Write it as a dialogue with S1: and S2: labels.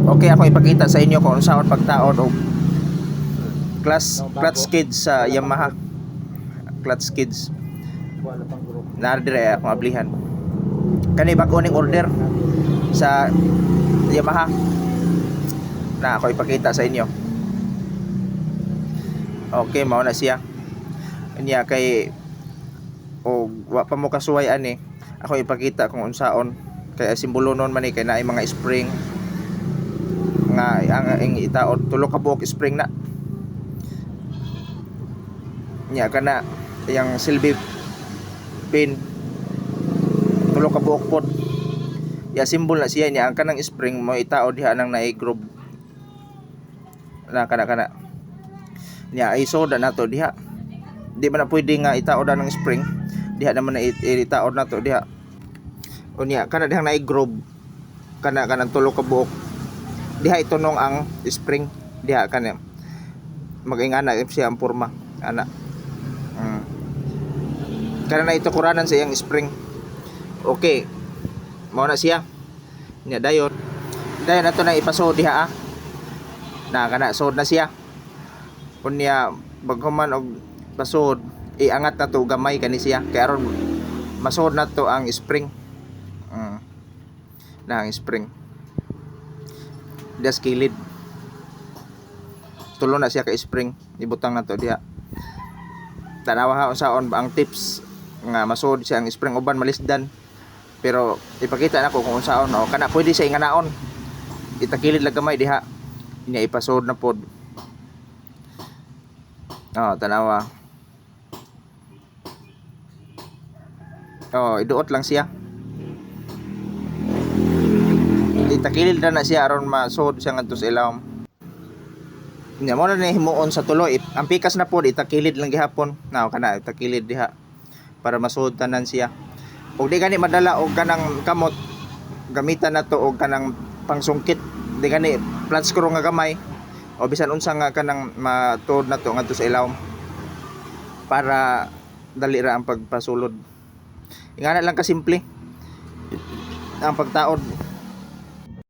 S1: Okay, ako ipakita sa inyo kung saan pagtaod o clutch skids sa Yamaha. Clutch skids.
S2: Wala pang group.
S1: Naardire akong ablihan. Kani bag-o ning order sa Yamaha. Na ako ipakita sa inyo. Okay, mao na siya. Niya kay o wa pa mo kasuway ani. Ako ipakita kung unsaon kay simbolo non man ni kay naay mga spring nga ang itaod tulo ka buok spring na. Nya kana yang silbi pin tulo ka buok pod. Ya simbol na siya niya ang kanang spring mo itaod diha nang naay groove. Na kana nya isoda nato diha. Di man na pwede nga itaod ng spring. Diha naman na itaod nato diha. Unya kana dihang naay groove. Kanang tulo ka buok. Diha itunong ang spring. Diha kana magingana siya ang porma ana. Kana na ito kuranan sa iyang spring. Okay. Mao na siya. Nya dayon. Dayon nato na ipasod diha na kana sod na siya. Unya baghuman og pasod iangat na to gamay kani siya kay aron masod na to ang spring. Na ang spring. Dias kilid. Tulo na siya ka spring. Ibutang na to diha. Tanawa ha unsaon ba ang tips nga masod siya ang spring uban malisdan. Pero ipakita nako kung unsaon o kana pwede siya inganaon. Itakilid lang gamay diha. Inya ipasod na pod. Tanawa. Iduot lang siya. Itakilid na siya aron masod siya ngadto sa ilawom. Nya mo na himuon sa tulo. Ang pikas na pod itakilid lang gihapon. Kana itakilid diha para masud tanan siya. Og di gani madala og kanang kamot gamitan nato og kanang pangsungkit. Di gani flat screw nga gamay o bisan unsa nga kanang matuod nato ngadto sa ilawom para dali ra ang pagpasulod. Ingana lang ka simple ang pagtaod.